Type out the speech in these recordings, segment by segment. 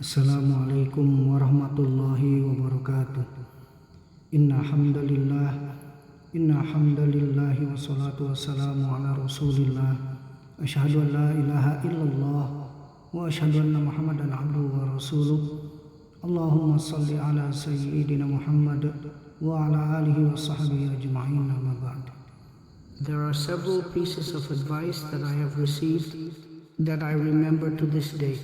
Assalamualaikum warahmatullahi wabarakatuh. Inna hamdalillahi wassalatu wassalamu ala rasulillah. Asyhadu an la ilaha illallah wa asyhadu anna Muhammadan abduhu wa rasuluh. Allahumma salli ala sayyidina Muhammad wa ala alihi wa sahbihi ajma'in, amma ba'd. There are several pieces of advice that I have received that I remember to this day.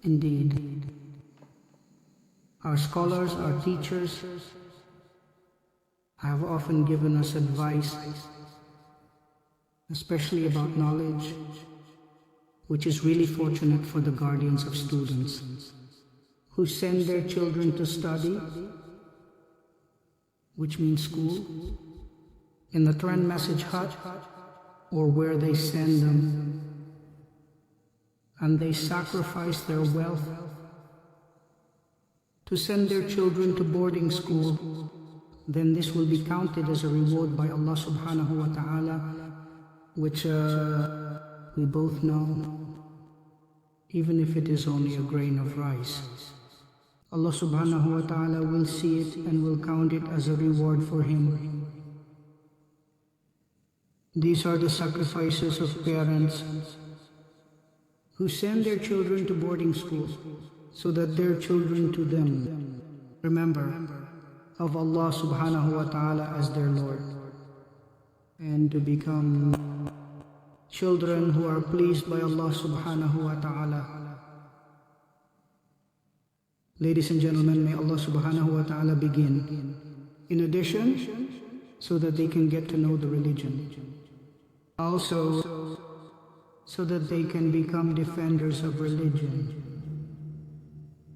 Indeed, our scholars, our teachers have often given us advice, especially about knowledge, which is really fortunate for the guardians of students who send their children to study, which means school, in the Quran message hut or where they send them, and they sacrifice their wealth to send their children to boarding school, then this will be counted as a reward by Allah subhanahu wa ta'ala, which we both know, even if it is only a grain of rice. Allah subhanahu wa ta'ala will see it and will count it as a reward for him. These are the sacrifices of parents who send their children to boarding school so that their children to them remember of Allah subhanahu wa ta'ala as their Lord, and to become children who are pleased by Allah subhanahu wa ta'ala. Ladies and gentlemen, may Allah subhanahu wa ta'ala begin. In addition, so that they can get to know the religion. Also, so that they can become defenders of religion,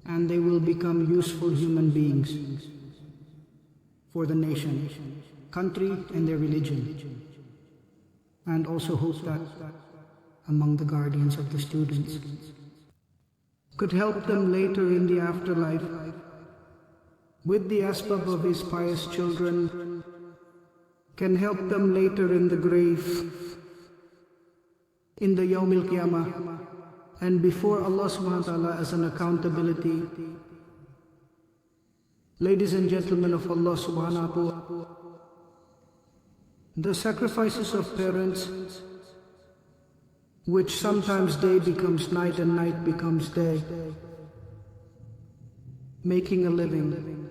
and they will become useful human beings for the nation, country, and their religion, and also hope that among the guardians of the students could help them later in the afterlife with the asbab of his pious children, can help them later in the grave, in the Yawm al-Qiyamah, and before Allah subhanahu wa ta'ala as an accountability. Ladies and gentlemen of Allah subhanahu wa ta'ala, the sacrifices of parents, which sometimes day becomes night and night becomes day, making a living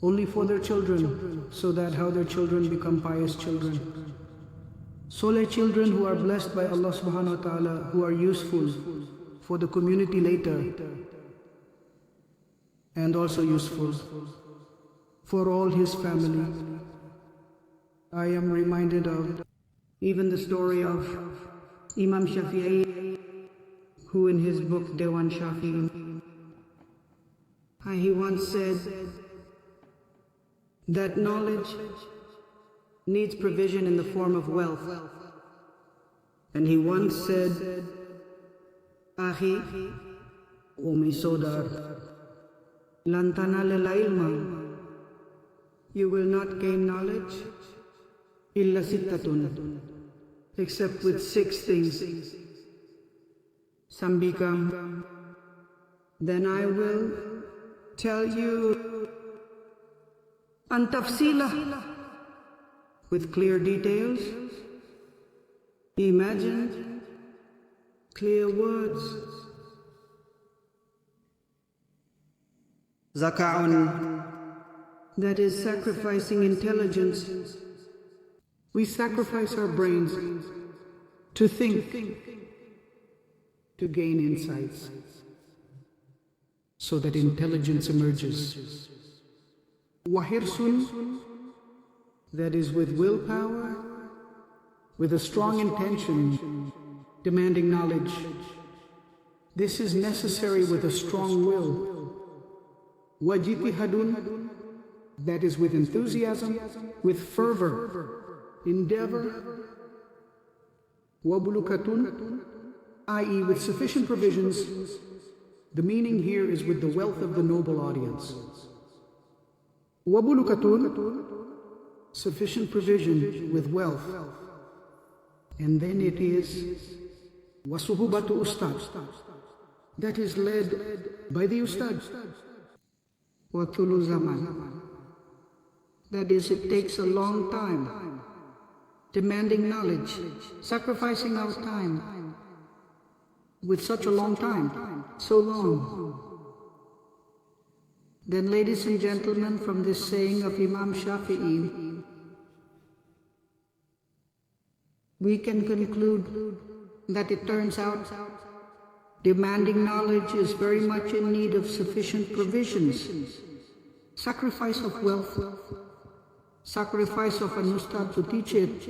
only for their children, so that how their children become pious children. Soleh children who are blessed by Allah subhanahu wa ta'ala, who are useful for the community later, and also useful for all his family. I am reminded of even the story of Imam Shafi'i, who in his book Dewan Shafi'i, he once said that knowledge needs provision in the form of wealth. And he once said, Ahi, O my sodar, lan tanala ilma, you will not gain knowledge, illa sittatun, except with 6 things. Sambikam, then I will tell you an tafsila, with clear details, imagine, clear words. Zaka'un, that is sacrificing intelligence. We sacrifice our brains to think, to gain insights, so that intelligence emerges. Wahirsun, that is with willpower, with a strong intention, demanding knowledge. This is necessary with a strong will. Wajitihadun, that is with enthusiasm, with fervor, endeavor. Wabulukatun, i.e. with sufficient provisions. The meaning here is with the wealth of the noble audience. Wabulukatun, sufficient provision with wealth. And then it is wasuhubatu ustad, that is led by the Ustad. وَطُولُ zaman. That is, it takes a long time, demanding knowledge, sacrificing our time with such a long time, so long. Then, ladies and gentlemen, from this saying of Imam Shafi'i, we can conclude that it turns out demanding knowledge is very much in need of sufficient provisions, sacrifice of wealth, sacrifice of an ustad to teach it,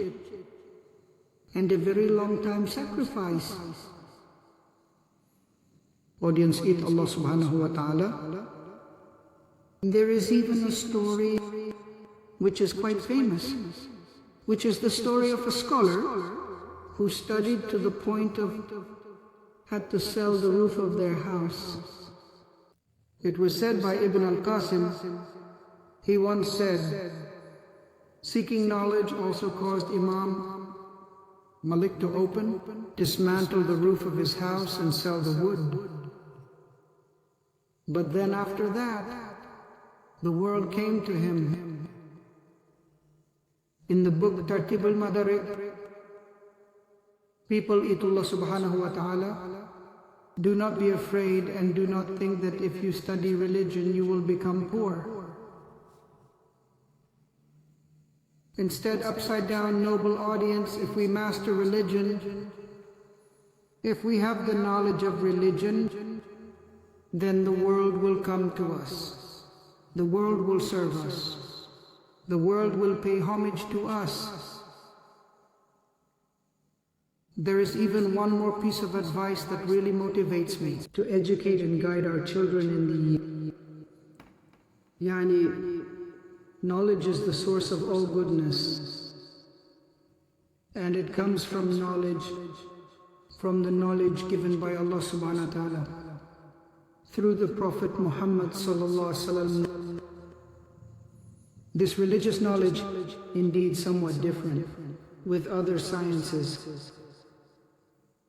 and a very long time sacrifice. Audience, eat Allah subhanahu wa ta'ala. There is even a story which is quite famous, which is the story of a scholar who studied to the point of had to sell the roof of their house. It was said by Ibn al-Qasim, he once said, seeking knowledge also caused Imam Malik to open, dismantle the roof of his house and sell the wood. But then after that, the world came to him. In the book Tartib al-Madarik, people eat Allah subhanahu wa ta'ala. Do not be afraid and do not think that if you study religion you will become poor. Instead, upside down, noble audience, if we master religion, if we have the knowledge of religion, then the world will come to us. The world will serve us. The world will pay homage to us. There is even one more piece of advice that really motivates me to educate and guide our children in the knowledge is the source of all goodness, and it comes from knowledge, from the knowledge given by Allah subhanahu wa ta'ala through the Prophet Muhammad sallallahu alaihi wasallam. This religious knowledge, indeed somewhat different with other sciences.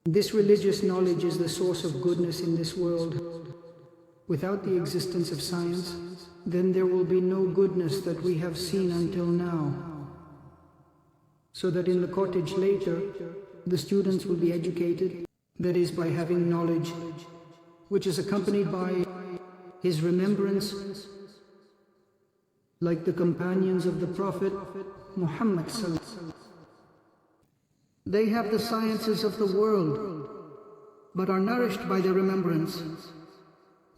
This religious knowledge is the source of goodness in this world. Without the existence of science, then there will be no goodness that we have seen until now. So that in the cottage later, the students will be educated, that is by having knowledge, which is accompanied by his remembrance, like the companions of the Prophet Muhammad sallallahu alaihi wasallam. They have the sciences of the world, but are nourished by their remembrance.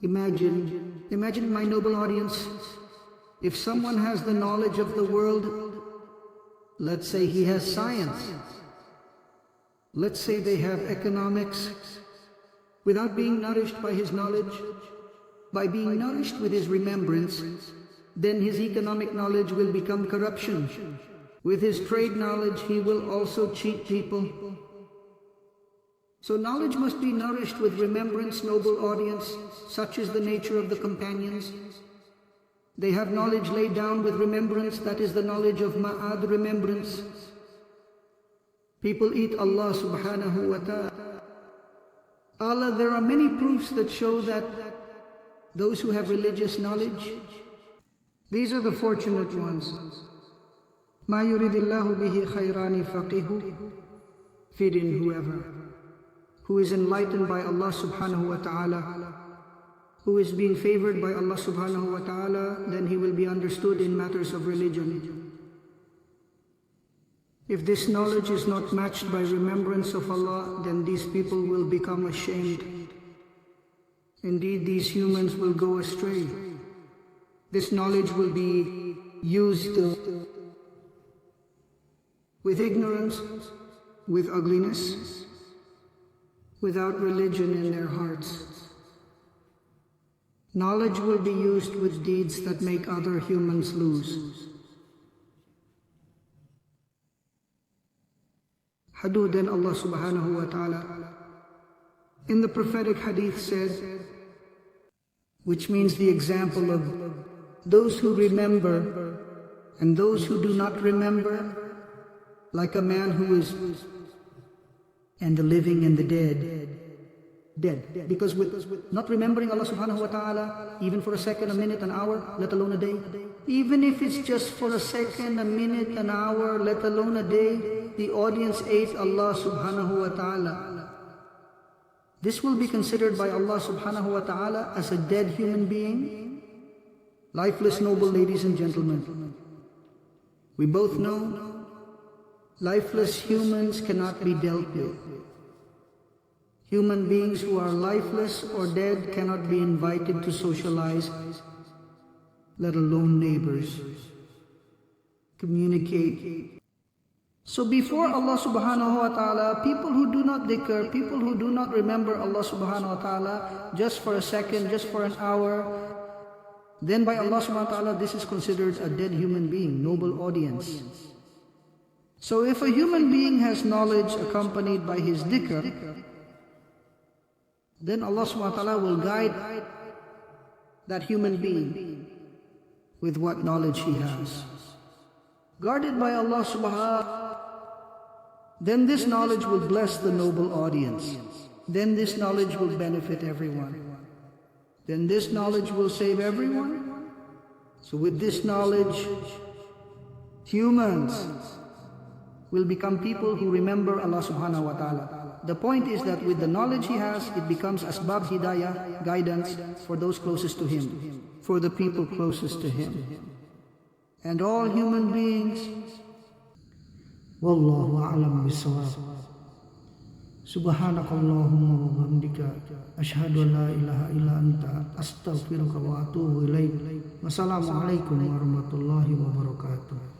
Imagine my noble audience, if someone has the knowledge of the world, let's say he has science, let's say they have economics, without being nourished by his knowledge, by being nourished with his remembrance, then his economic knowledge will become corruption. With his trade knowledge, he will also cheat people. So knowledge must be nourished with remembrance, noble audience. Such is the nature of the companions. They have knowledge laid down with remembrance, that is the knowledge of ma'ad, remembrance. People eat Allah subhanahu wa ta'ala. Allah, there are many proofs that show that those who have religious knowledge, these are the fortunate ones. مَا يُرِدِ اللَّهُ بِهِ خَيْرَانِ فَقِهُ. Feed in whoever who is enlightened by Allah subhanahu wa ta'ala, who is being favored by Allah subhanahu wa ta'ala, then he will be understood in matters of religion. If this knowledge is not matched by remembrance of Allah, then these people will become ashamed. Indeed, these humans will go astray. This knowledge will be used with ignorance, with ugliness, without religion in their hearts. Knowledge will be used with deeds that make other humans lose. Then Allah subhanahu wa ta'ala in the prophetic hadith said, which means the example of those who remember and those who do not remember, like a man who is, and the living and the dead. dead. Because with not remembering Allah subhanahu wa ta'ala, even for a second, a minute, an hour, let alone a day, even if it's just for a second, a minute, an hour, let alone a day, the audience ate Allah subhanahu wa ta'ala. This will be considered by Allah subhanahu wa ta'ala as a dead human being. Lifeless, noble ladies and gentlemen, we both know lifeless humans cannot be dealt with. Human beings who are lifeless or dead cannot be invited to socialize, let alone neighbors, communicate. So before Allah subhanahu wa ta'ala, people who do not dhikr, people who do not remember Allah subhanahu wa ta'ala just for a second, just for an hour, then by Allah subhanahu wa ta'ala, this is considered a dead human being, noble audience. So if a human being has knowledge accompanied by his dhikr, then Allah subhanahu wa ta'ala will guide that human being with what knowledge he has. Guarded by Allah subhanahu, then this knowledge will bless the noble audience. Then this knowledge will benefit everyone. Then this knowledge will save everyone. So with this knowledge, humans will become people who remember Allah subhanahu wa ta'ala. The point is that with the knowledge he has, it becomes asbab hidayah, guidance for those closest to him, for the people closest to him. And all human beings, Wallahu a'lam bis-shawab. Subhanakallahumma wa bihamdika ashhadu an la ilaha illa anta astaghfiruka wa atubu ilaik. Wassalamu alaikum warahmatullahi wabarakatuh.